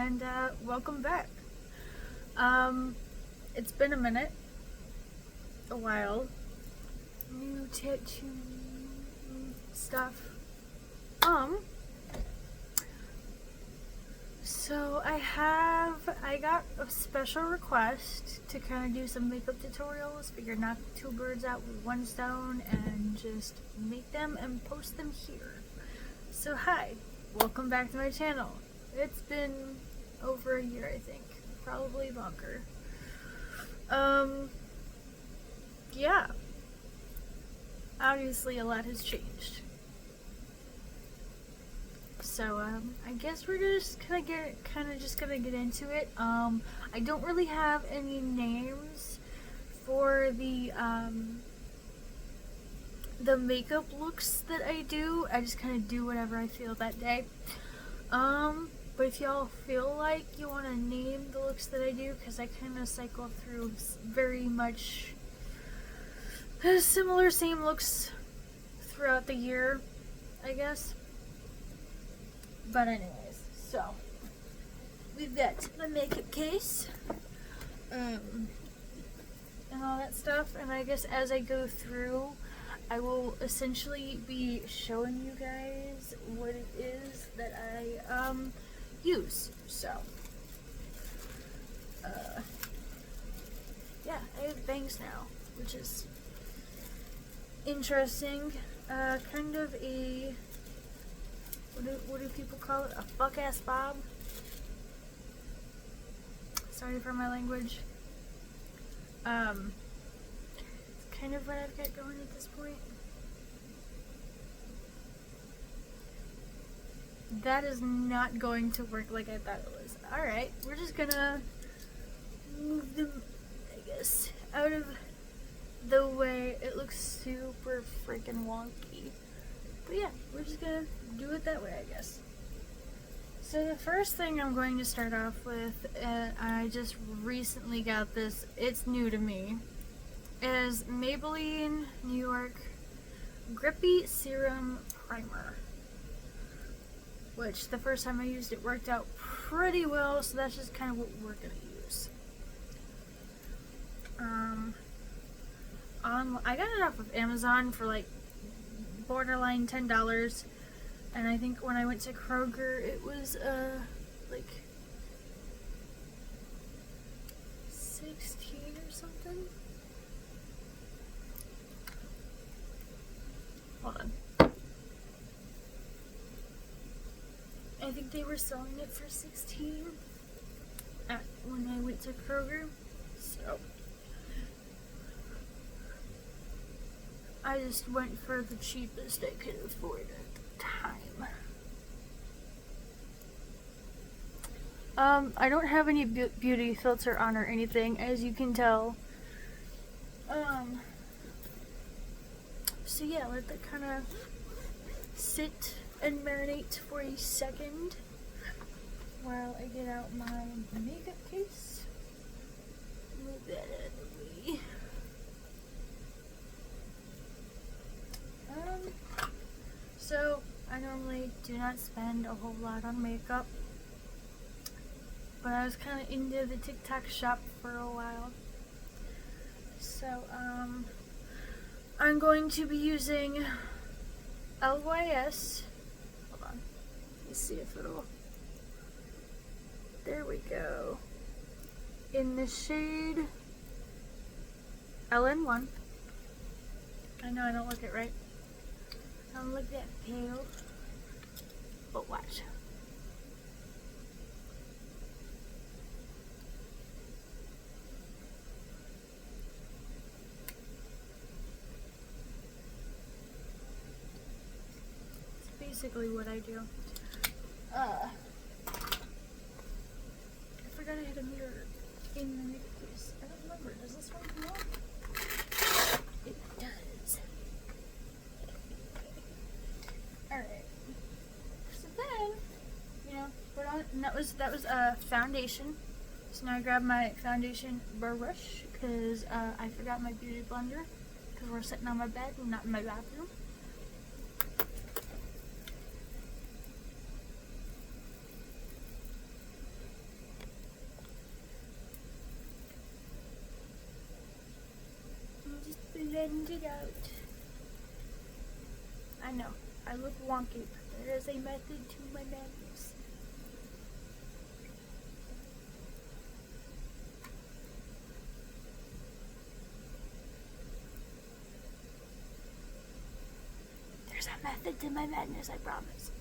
and welcome back. It's been a minute, a while. New tattoo stuff. So I got a special request to kind of do some makeup tutorials. Figured knock two birds out with one stone and just make them and post them here. So hi, welcome back to my channel. It's been over a year, I think, probably longer. Yeah. Obviously a lot has changed. So I guess we're just gonna get into it. I don't really have any names for the makeup looks that I do. I just kind of do whatever I feel that day. But if y'all feel like you want to name the looks that I do, because I kind of cycle through very much similar same looks throughout the year, I guess. But anyways, so we've got the makeup case, and all that stuff, and I guess as I go through, I will essentially be showing you guys what it is that I use. So yeah, I have bangs now, which is interesting. Kind of a what do people call it? A fuck ass bob. Sorry for my language. It's kind of what I've got going at this point. That is not going to work like I thought it was. Alright, we're just gonna move them, I guess, out of the way. It looks super freaking wonky. But yeah, we're just gonna do it that way, I guess. So the first thing I'm going to start off with, I just recently got this, it's new to me, is Maybelline New York Grippy Serum Primer. Which the first time I used it worked out pretty well, so that's just kind of what we're gonna use. I got it off of Amazon for like borderline $10, and I think when I went to Kroger it was like 16 or something. Hold on. I think they were selling it for 16 when I went to Kroger, so I just went for the cheapest I could afford at the time. I don't have any beauty filter on or anything, as you can tell. So yeah, let that kind of sit and marinate for a second while I get out my makeup case. Move that out of the way. So I normally do not spend a whole lot on makeup, but I was kind of into the TikTok shop for a while. So I'm going to be using LYS. Hold on. Let's see if it'll. There we go. In the shade LN1. I know I don't look it right. I don't look that pale. But watch. Basically what I do. I forgot I had a mirror in the makeup case. I don't remember. Does this one come off? It does. Alright. So then, you know, put on, and that was foundation. So now I grab my foundation brush because I forgot my beauty blender because we're sitting on my bed and not in my bathroom. blend it out. I know, I look wonky, but there is a method to my madness. There's a method to my madness, I promise.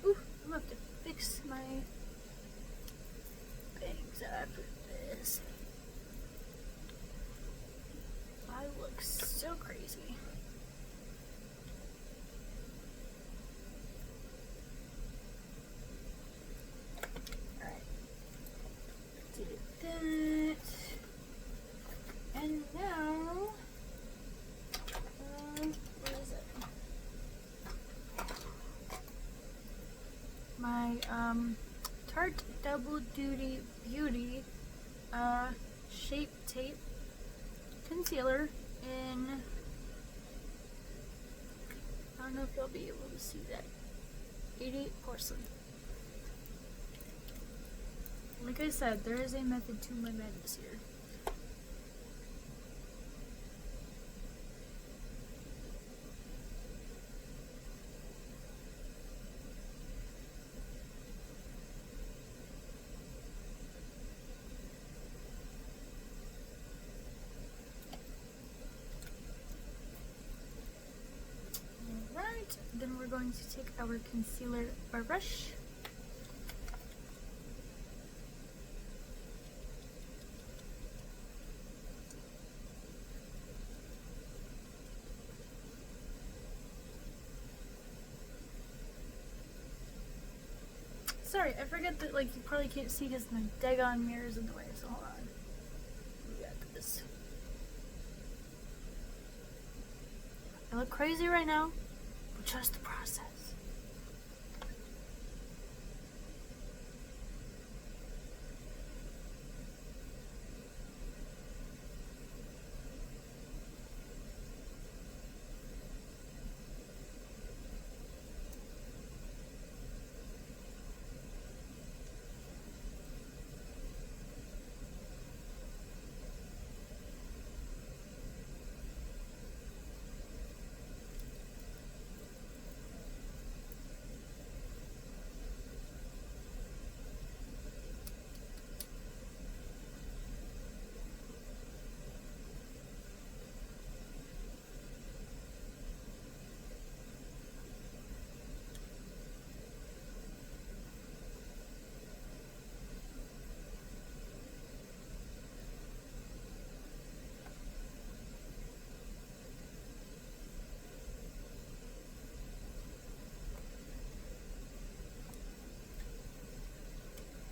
Ooh, I'm gonna have to fix my bangs after this. I look so crazy. Alright. Did that. And now, where is it? My, Tarte Double Duty Beauty, Shape Tape Concealer in, I don't know if you'll be able to see that, 88 Porcelain. Like I said, there is a method to my madness here. Alright, then we're going to take our concealer brush. Sorry, I forget that, like, you probably can't see because my daggone mirror's in the way, so hold on. We got this. I look crazy right now, but trust the process.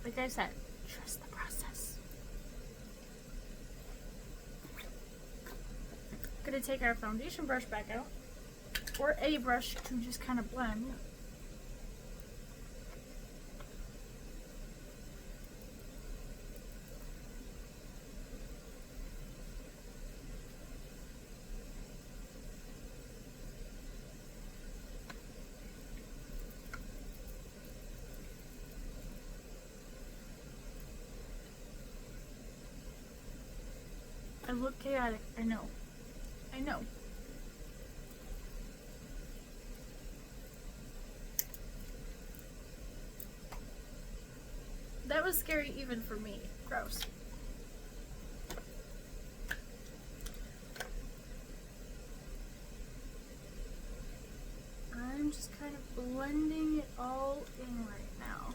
Like I said, trust the process. Gonna take our foundation brush back out, or a brush to just kind of blend. I look chaotic, I know. I know. That was scary even for me. Gross. I'm just kind of blending it all in right now.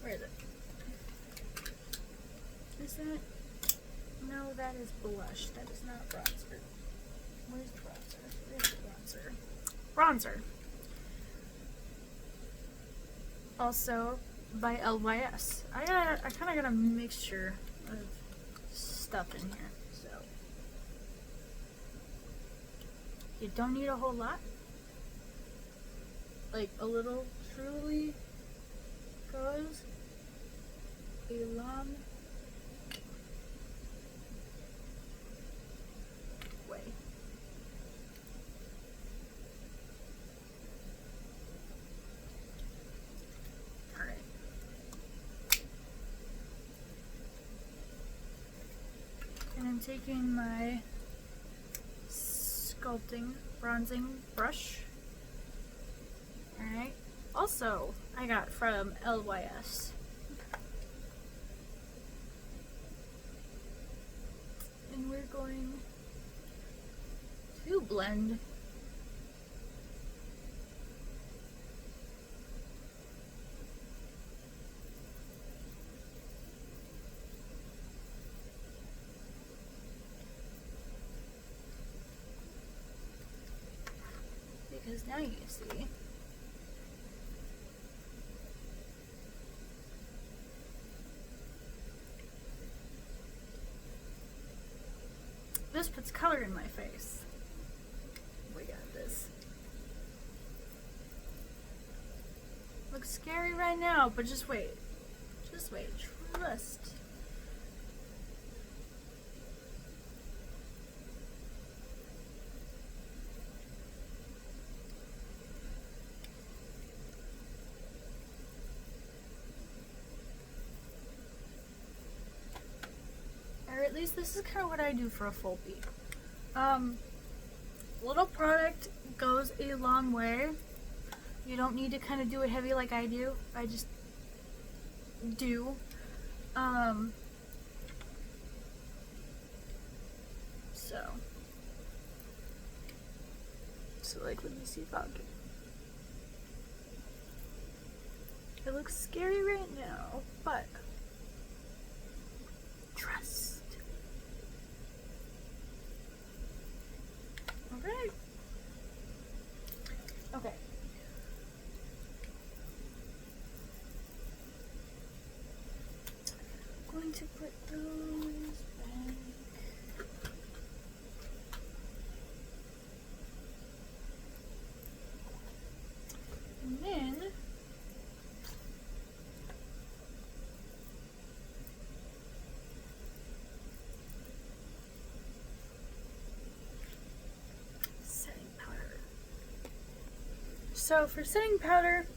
Where is it? Is that? No, that is blush. That is not bronzer. Where's the bronzer? Where's the bronzer? Bronzer. Also by LYS. I kind of got a mixture of stuff in here. You don't need a whole lot. Like a little truly goes a long way. Alright. And I'm taking my sculpting bronzing brush. Alright. Also, I got from LYS. And we're going to blend because now you see this puts color in my face. We got this. Looks scary right now, but just wait. Just wait. Trust. Or at least this is kind of what I do for a full beat. Little product goes a long way. You don't need to kind of do it heavy like I do. I just do. So like, let me see if I'll get. It looks scary right now, but trust. Okay. Okay. I'm going to put those back. And then setting powder. So for setting powder,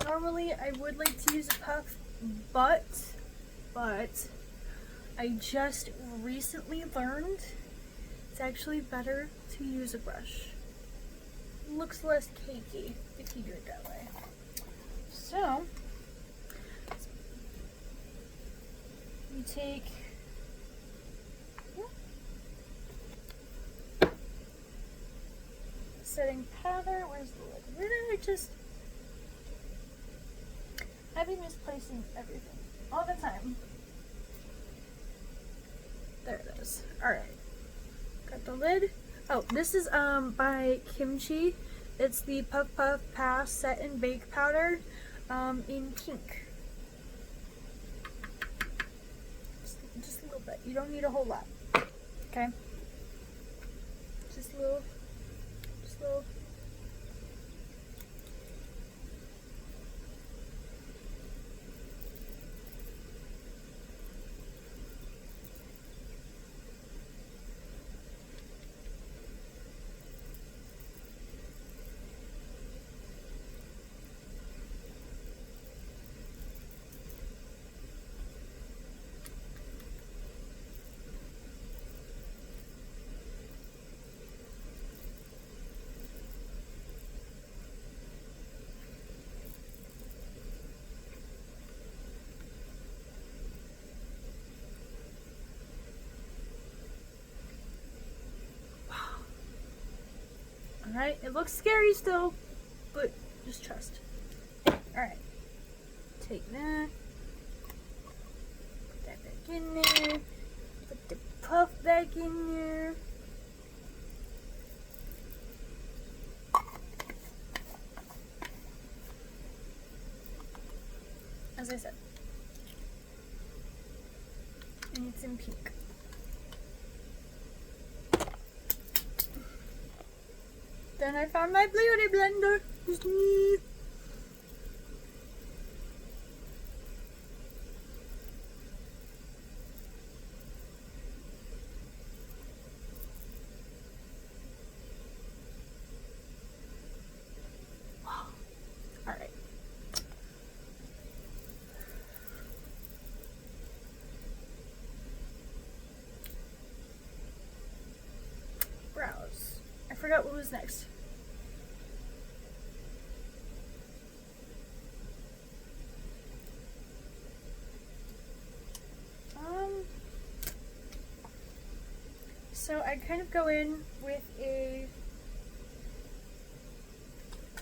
normally I would like to use a puff, but I just recently learned it's actually better to use a brush. Looks less cakey if you do it that way. So you take setting powder. Where's the lid? Where did I just? I've been misplacing everything all the time. There it is. Alright. Got the lid. Oh, this is by Kimchi. It's the Puff Puff Pass Set and Bake Powder in pink. Just a little bit. You don't need a whole lot. Okay? Just a little. Alright, it looks scary still, but just trust. Alright, take that, put that back in there, put the puff back in there. As I said, and it's in pink. Then I found my beauty blender. Alright. Brows. I forgot what was next. So I kind of go in with a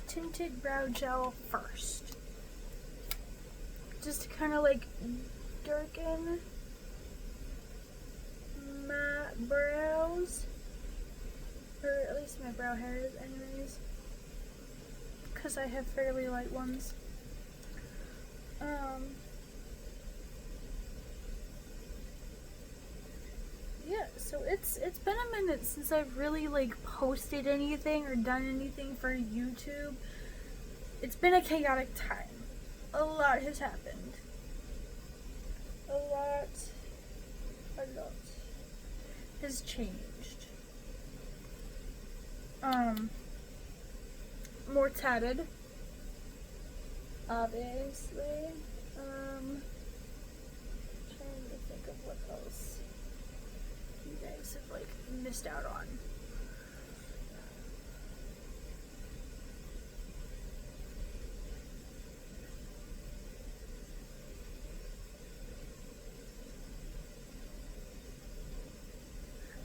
tinted brow gel first. Just to kind of like darken my brows. Or at least my brow hairs anyways. Because I have fairly light ones. Yeah, so it's been a minute since I've really like posted anything or done anything for YouTube. It's been a chaotic time. A lot has happened. A lot has changed. More tatted, obviously. Trying to think of what else you guys have like missed out on.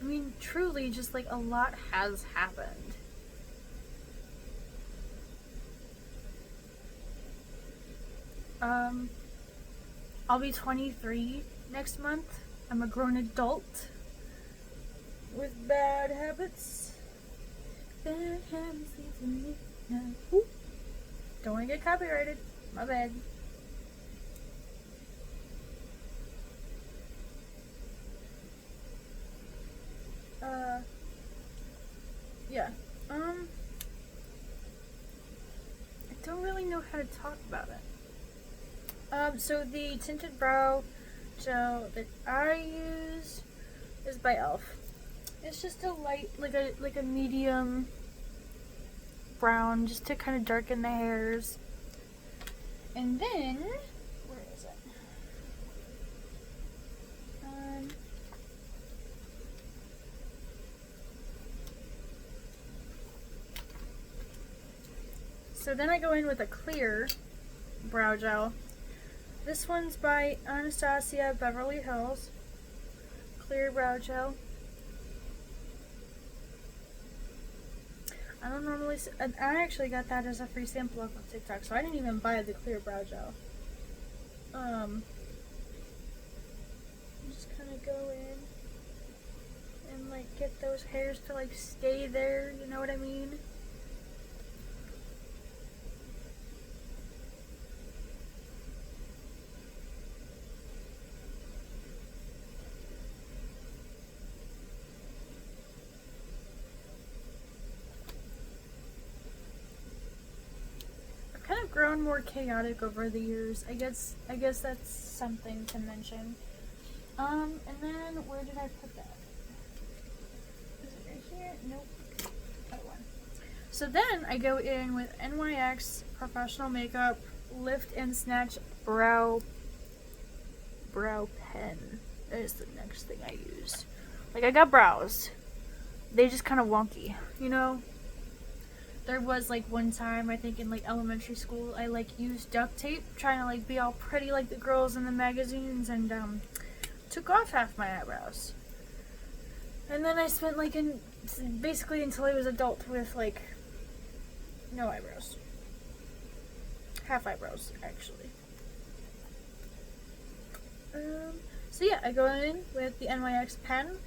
I mean, truly, just like a lot has happened. I'll be 23 next month. I'm a grown adult with bad habits. Bad habits lead to midnight. Ooh. Don't want to get copyrighted. My bad. Yeah. I don't really know how to talk about it. So the tinted brow gel that I use is by e.l.f. It's just a light, like a medium brown, just to kind of darken the hairs. And then, where is it? So then I go in with a clear brow gel. This one's by Anastasia Beverly Hills. Clear brow gel. I don't normally. I actually got that as a free sample off of TikTok, so I didn't even buy the clear brow gel. Just kind of go in and like get those hairs to like stay there. You know what I mean? Kind of grown more chaotic over the years. I guess that's something to mention. And then where did I put that? Is it right here? Nope. That one. So then I go in with NYX Professional Makeup Lift and Snatch Brow Pen. That is the next thing I use. Like, I got brows. They just kind of wonky, you know? There was like one time, I think in like elementary school, I like used duct tape trying to like be all pretty like the girls in the magazines, and took off half my eyebrows. And then I spent like basically until I was adult with like no eyebrows. Half eyebrows actually. So yeah, I go in with the NYX pen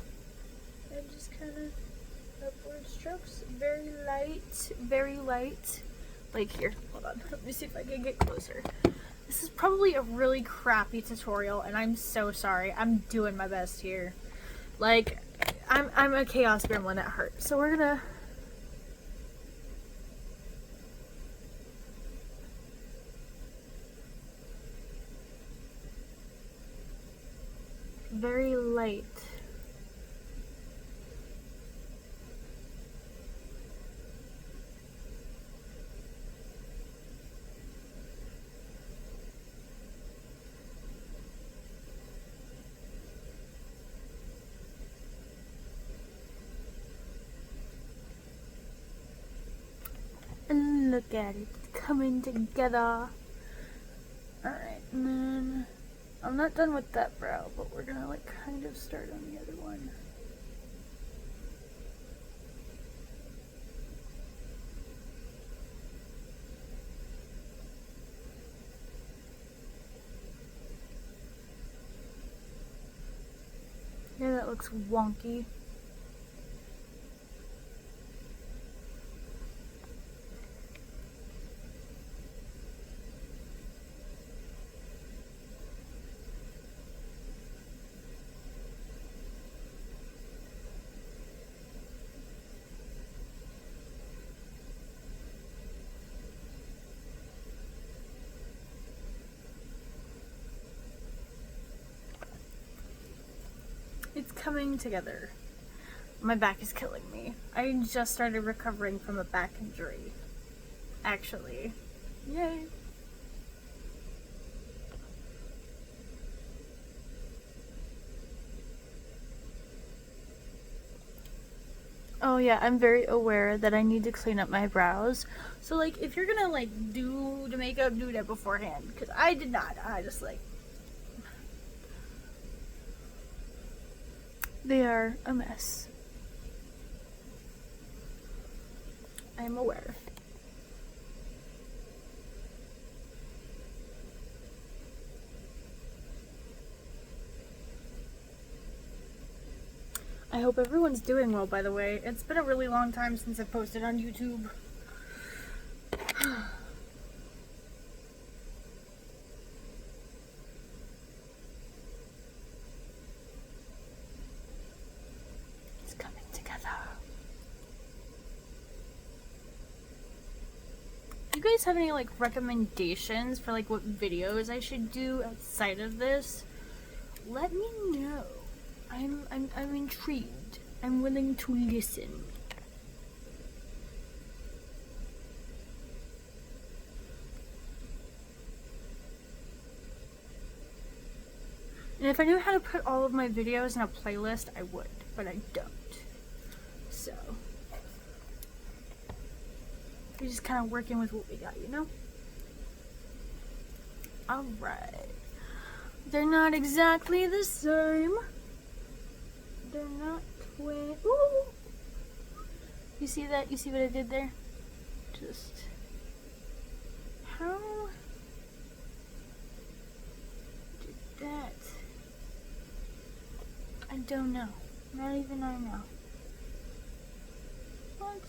and just kind of upward strokes, very light, like here, hold on, let me see if I can get closer. This is probably a really crappy tutorial, and I'm so sorry. I'm doing my best here. Like, I'm a chaos gremlin at heart, so we're gonna very light. And look at it coming together. Alright, and then I'm not done with that brow, but we're gonna like kind of start on the other one. Yeah, that looks wonky. It's coming together. My back is killing me. I just started recovering from a back injury. Actually. Yay. Oh yeah, I'm very aware that I need to clean up my brows. So like, if you're gonna like do the makeup, do that beforehand. Because I did not. I just like... They are a mess. I'm aware. I hope everyone's doing well, by the way. It's been a really long time since I've posted on YouTube. It's coming together. You guys have any like recommendations for like what videos I should do outside of this? Let me know. I'm intrigued. I'm willing to listen. And if I knew how to put all of my videos in a playlist, I would, but I don't. So we're just kind of working with what we got, you know? Alright. They're not exactly the same. They're not twin. Ooh! You see that? You see what I did there? Just... How did that? I don't know. Not even I know. What?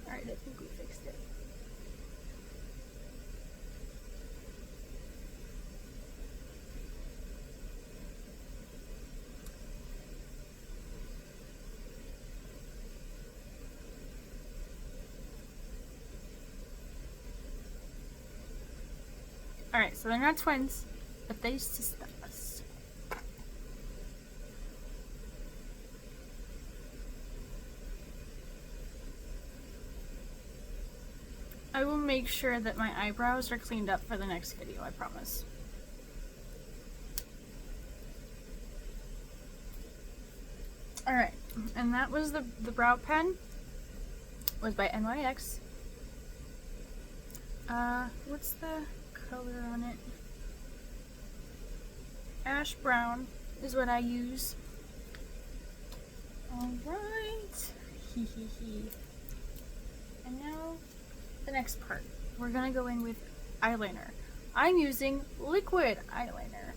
Alright, I think we fixed it. Alright, so they're not twins, but they're sisters. I will make sure that my eyebrows are cleaned up for the next video, I promise. Alright, and that was the brow pen. It was by NYX. What's the color on it? Ash brown is what I use. Alright. Hee hee hee. And now the next part. We're gonna go in with eyeliner. I'm using liquid eyeliner.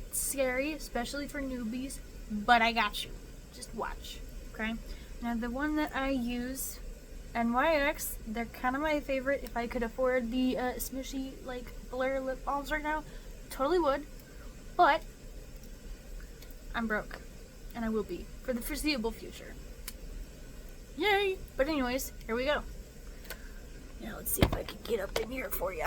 It's scary, especially for newbies, but I got you. Just watch, okay? Now the one that I use, NYX, they're kind of my favorite. If I could afford the smushy, like, Blur lip balms right now, totally would. But I'm broke, and I will be for the foreseeable future. Yay! But anyways, here we go. Now let's see if I can get up in here for you.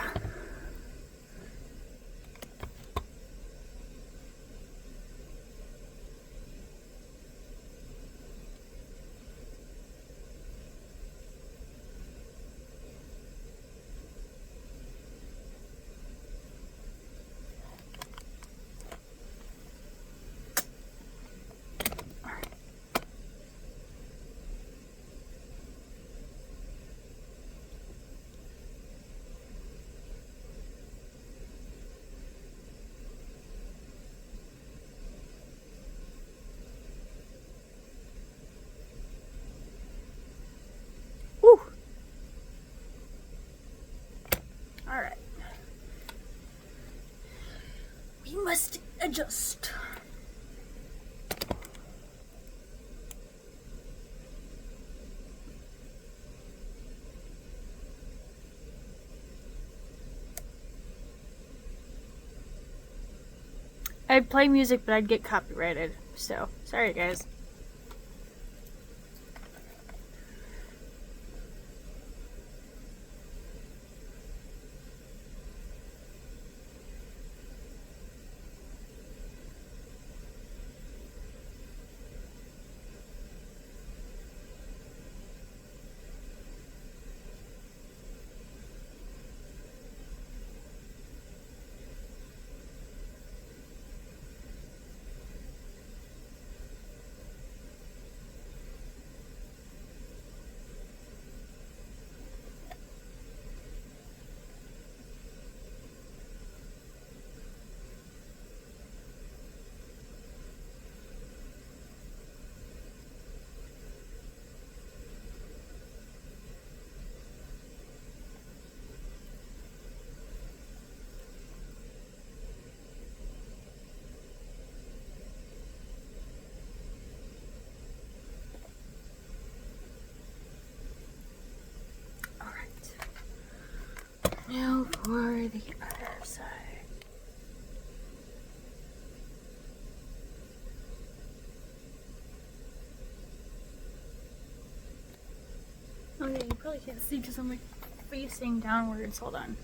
must adjust. I'd play music, but I'd get copyrighted. So, sorry guys. Now for the other side. Oh yeah, you probably can't see because I'm like facing downwards. Hold on.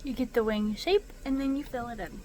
You get the wing shape and then you fill it in.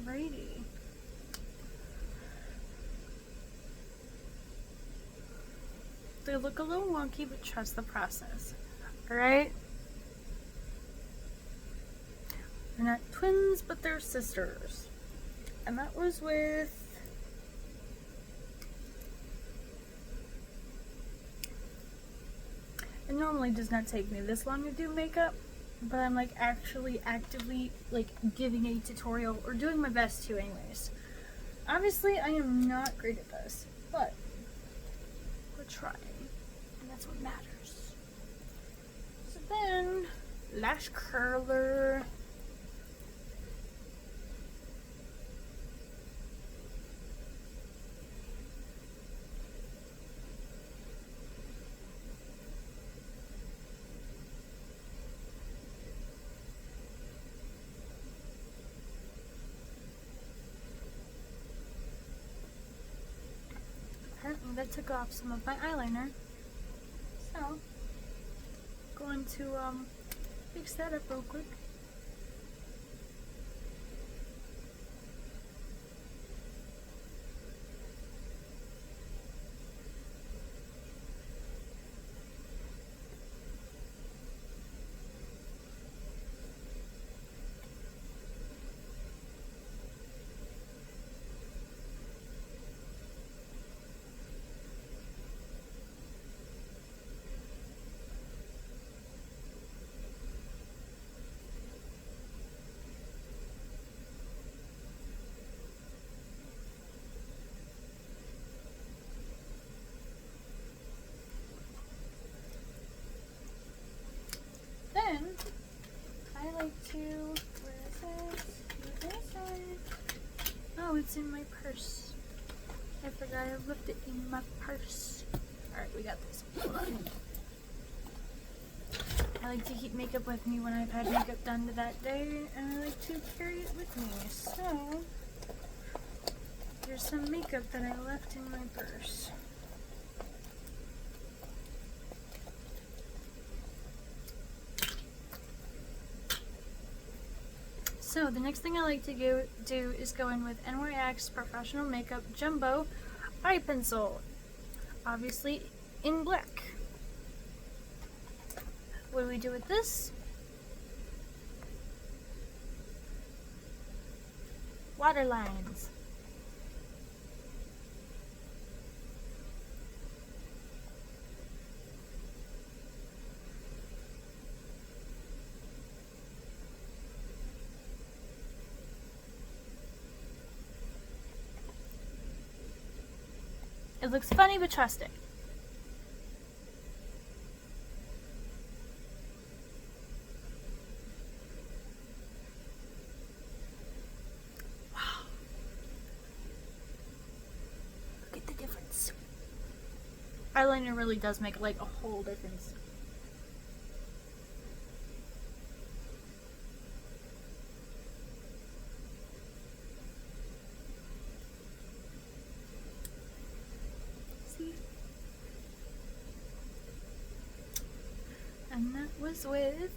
Alrighty. They look a little wonky, but trust the process. Alright? They're not twins, but they're sisters. And that was with... It normally does not take me this long to do makeup, but I'm like actually actively like giving a tutorial or doing my best to anyways. Obviously I am not great at this, but we're trying and that's what matters. So then lash curler. took off some of my eyeliner. So, going to fix that up real quick. Then, I like to, where is it? Oh, it's in my purse. I forgot I left it in my purse. Alright, we got this. Hold on. I like to keep makeup with me when I've had makeup done to that day, and I like to carry it with me. So, here's some makeup that I left in my purse. So the next thing I like to do is go in with NYX Professional Makeup Jumbo Eye Pencil, obviously in black. What do we do with this? Water lines. It looks funny, but trust it. Wow. Look at the difference. Eyeliner really does make like a whole difference. And that was with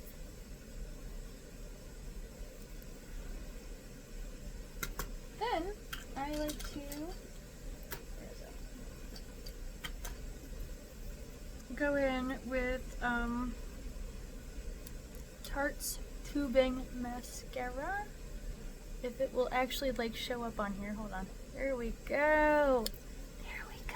then I like to go in with Tarte's Tubing Mascara. If it will actually like show up on here, hold on. There we go. There we go.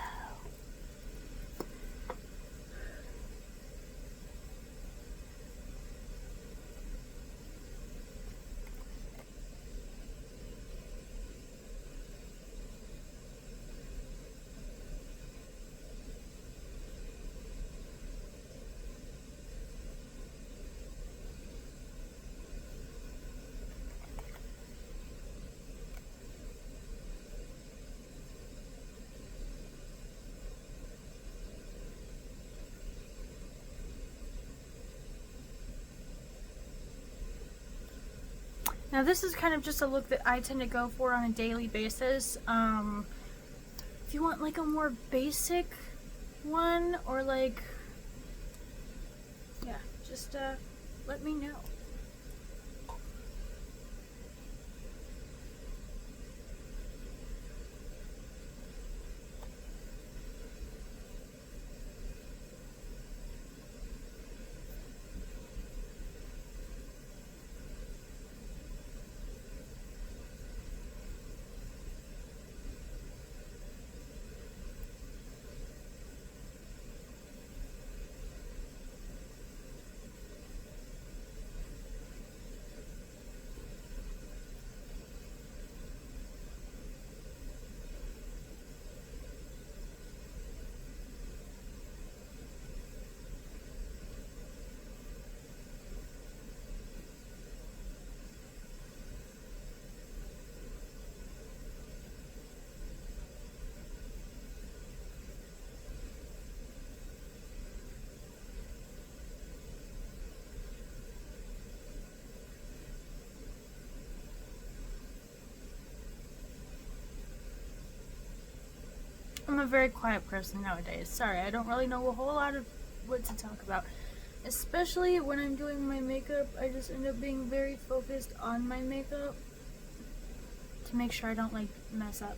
Now this is kind of just a look that I tend to go for on a daily basis. If you want like a more basic one, or like, yeah, just let me know. I'm a very quiet person nowadays. Sorry, I don't really know a whole lot of what to talk about. Especially when I'm doing my makeup, I just end up being very focused on my makeup to make sure I don't like mess up.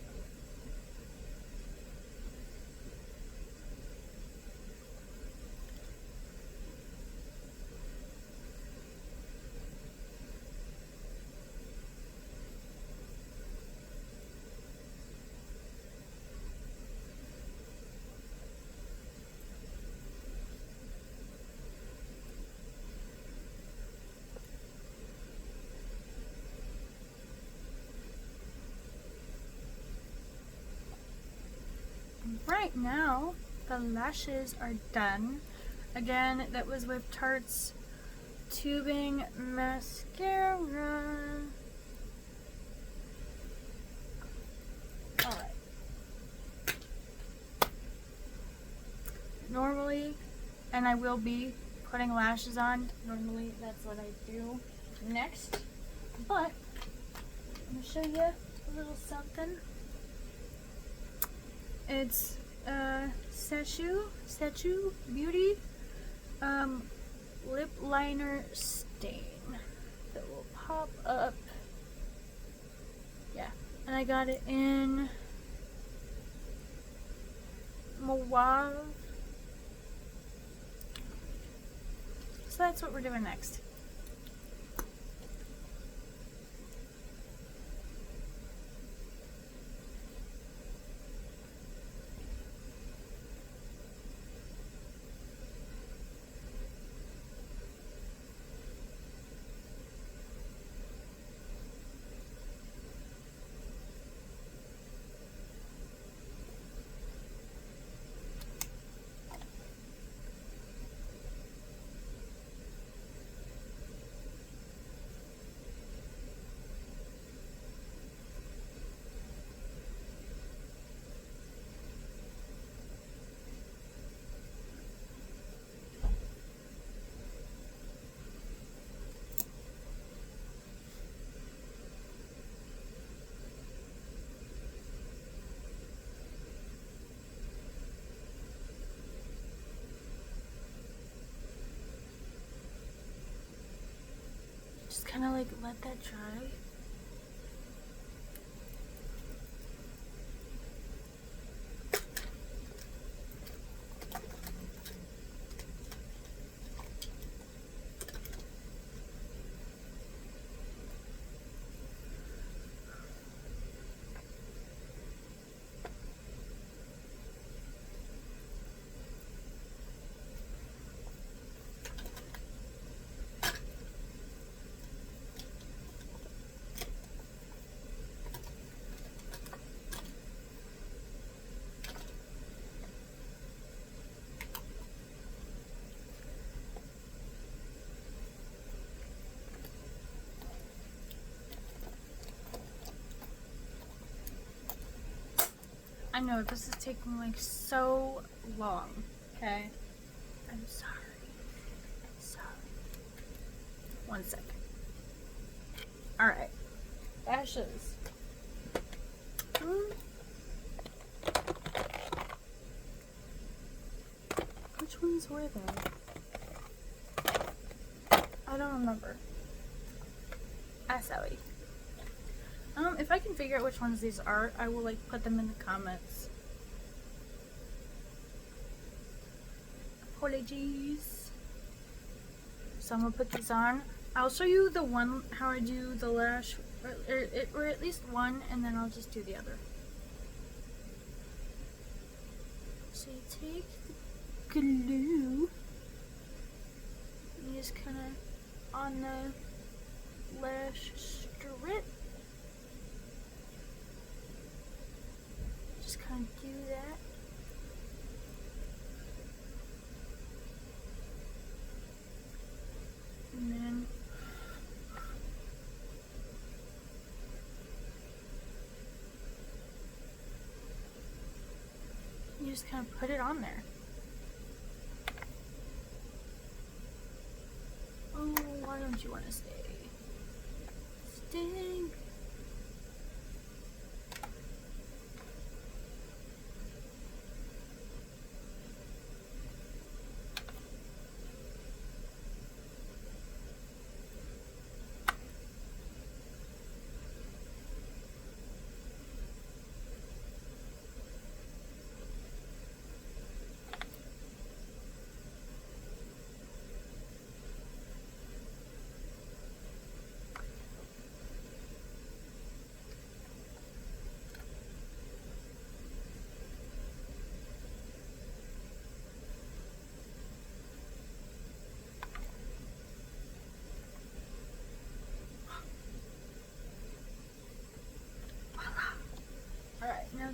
Right now, the lashes are done. Again, that was with Tarte's Tubing Mascara. Alright. Normally, and I will be putting lashes on. Normally, that's what I do next. But, I'm going to show you a little something. It's Sachu Beauty lip liner stain that will pop up. Yeah, and I got it in Mauve. So that's what we're doing next. Just kind of like let that dry. I know this is taking like so long, okay? I'm sorry. I'm sorry. 1 second. Alright. Lashes. Which ones were they? I don't remember. Ask Ellie. If I can figure out which ones these are, I will like put them in the comments. Apologies. So I'm gonna put these on. I'll show you the one, how I do the lash, or at least one, and then I'll just do the other. So you take the glue, and you just kind of on the lash strip. Just kind of do that. And then you just kind of put it on there. Oh, why don't you want to stay? Stay.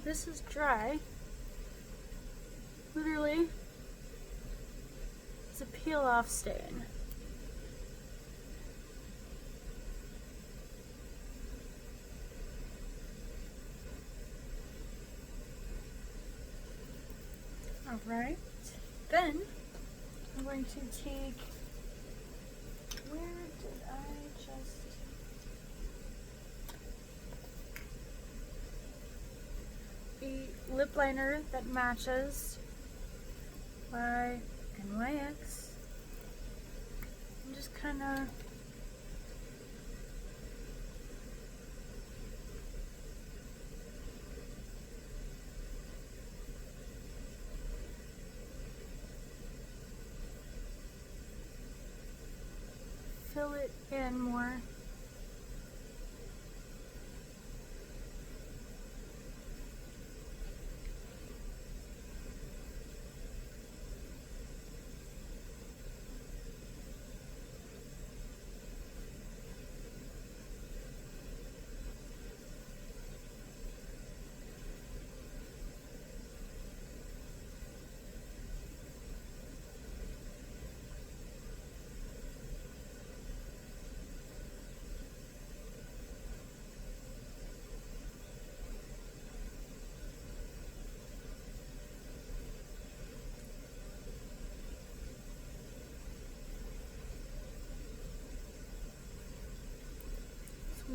this is dry. Literally, it's a peel off stain. Alright, then I'm going to take, where did I just, a lip liner that matches by NYX. I'm just kind of fill it in more.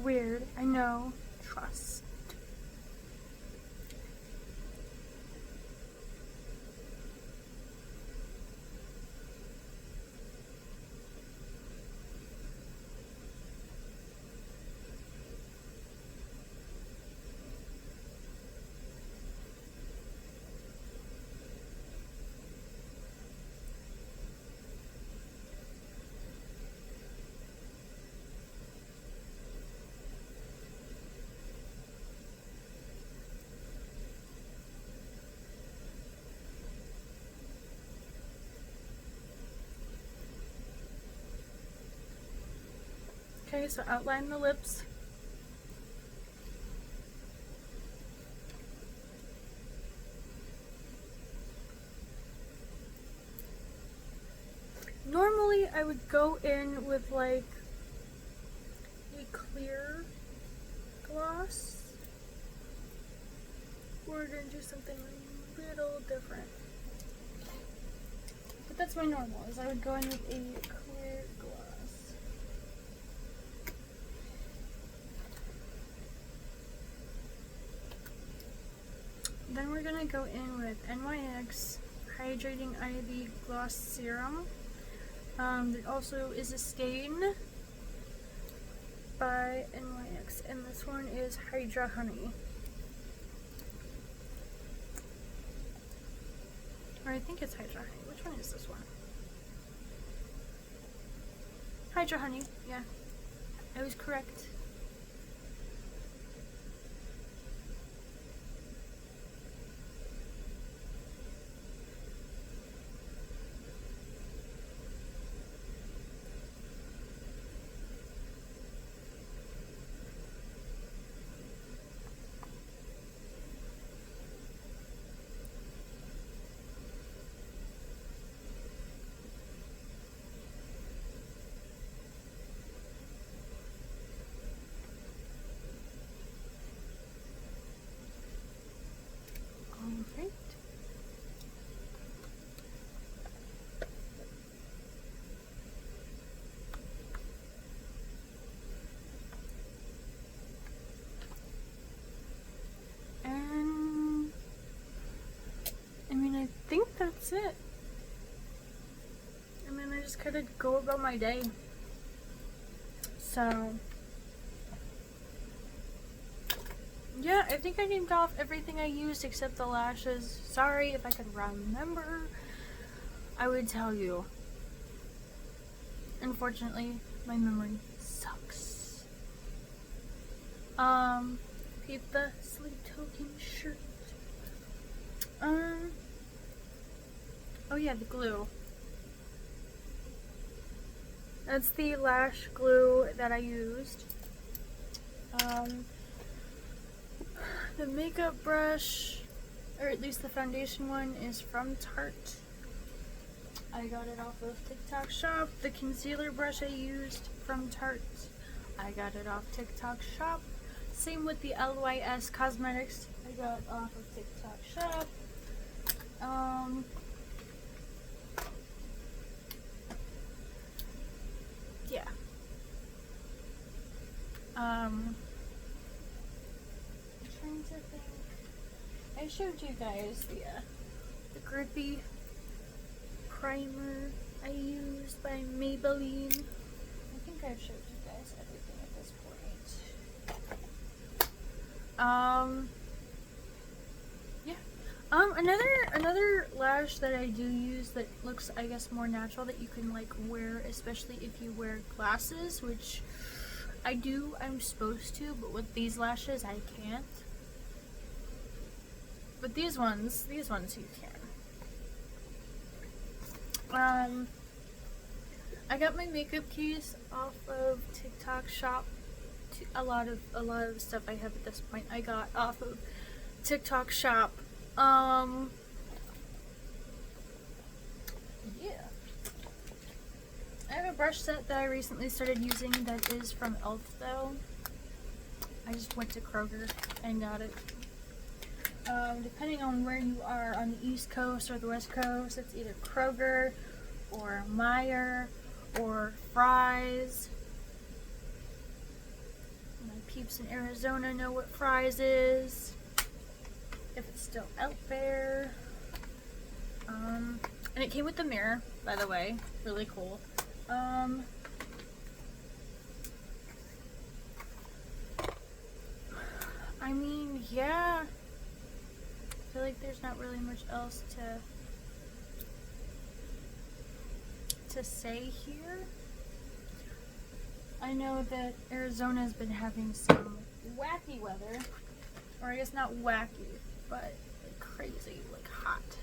Weird, I know. Trust. Okay, so outline the lips. Normally I would go in with like a clear gloss. We're gonna do something a little different. But that's my normal, is I would go in with a clear gloss. Then we're gonna go in with NYX Hydrating Ivy Gloss Serum. There also is a stain by NYX, and this one is Hydra Honey. Or I think it's Hydra Honey. Which one is this one? Hydra Honey, yeah. I was correct. Alright. And I mean, I think that's it. And then I just kind of go about my day. So yeah, I think I named off everything I used except the lashes. Sorry, if I could remember, I would tell you. Unfortunately, my memory sucks. Keep the Sleep Token shirt. Oh yeah, the glue. That's the lash glue that I used. The makeup brush, or at least the foundation one, is from Tarte. I got it off of TikTok Shop. The concealer brush I used from Tarte, I got it off TikTok Shop. Same with the LYS Cosmetics, I got off of TikTok Shop. Yeah. I'm trying to think. I showed you guys the grippy primer I used by Maybelline. I think I've showed you guys everything at this point. Yeah. Another lash that I do use that looks, I guess, more natural that you can like wear, especially if you wear glasses, which I'm supposed to, but with these lashes I can't. But these ones you can. I got my makeup case off of TikTok Shop. A lot of stuff I have at this point I got off of TikTok Shop. Yeah. I have a brush set that I recently started using that is from e.l.f. though. I just went to Kroger and got it. Depending on where you are on the East Coast or the West Coast, it's either Kroger or Meijer or Fry's. My peeps in Arizona know what Fry's is, if it's still out there. And it came with the mirror, by the way, really cool. I mean, yeah. I feel like there's not really much else to say here. I know that Arizona's been having some wacky weather, or I guess not wacky, but like crazy, like hot.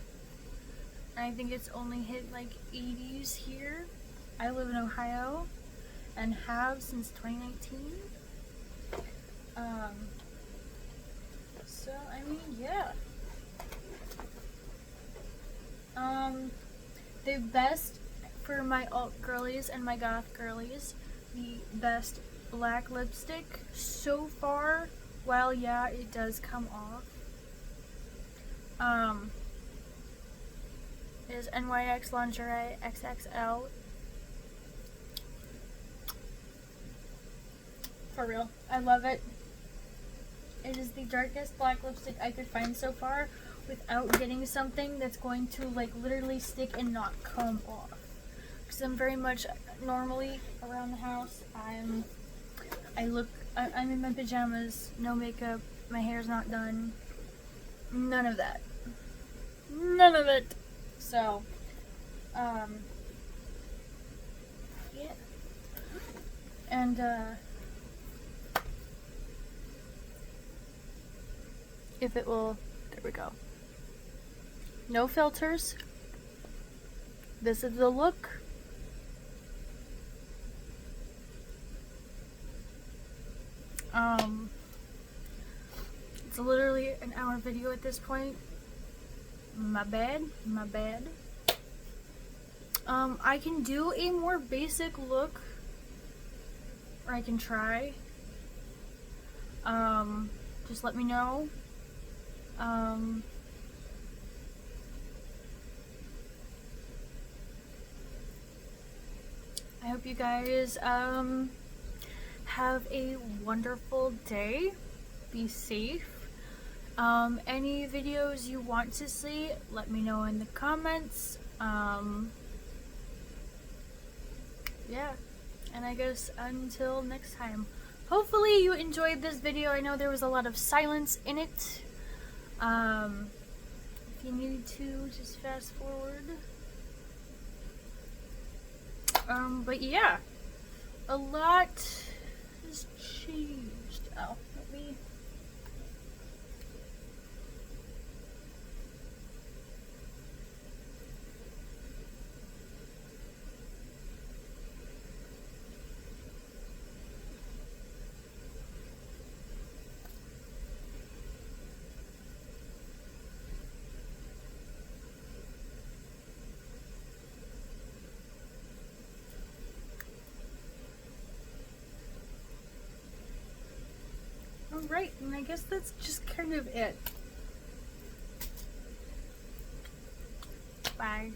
And I think it's only hit like 80s here. I live in Ohio and have since 2019. So I mean, yeah. The best for my alt girlies and my goth girlies, the best black lipstick so far, while yeah, it does come off, is NYX Lingerie XXL. For real, I love it. It is the darkest black lipstick I could find so far without getting something that's going to like literally stick and not come off. Because I'm very much normally around the house. I'm in my pajamas, no makeup, my hair's not done, none of that. None of it. So, yeah. And, if it will, there we go. No filters. This is the look. It's literally an hour video at this point. My bad. I can do a more basic look, or I can try. Just let me know. I hope you guys have a wonderful day. Be safe. Any videos you want to see, let me know in the comments. Yeah, and I guess until next time. Hopefully you enjoyed this video. I know there was a lot of silence in it. If you need to, just fast forward. But yeah, a lot has changed. Oh, let me... Alright, and I guess that's just kind of it. Bye.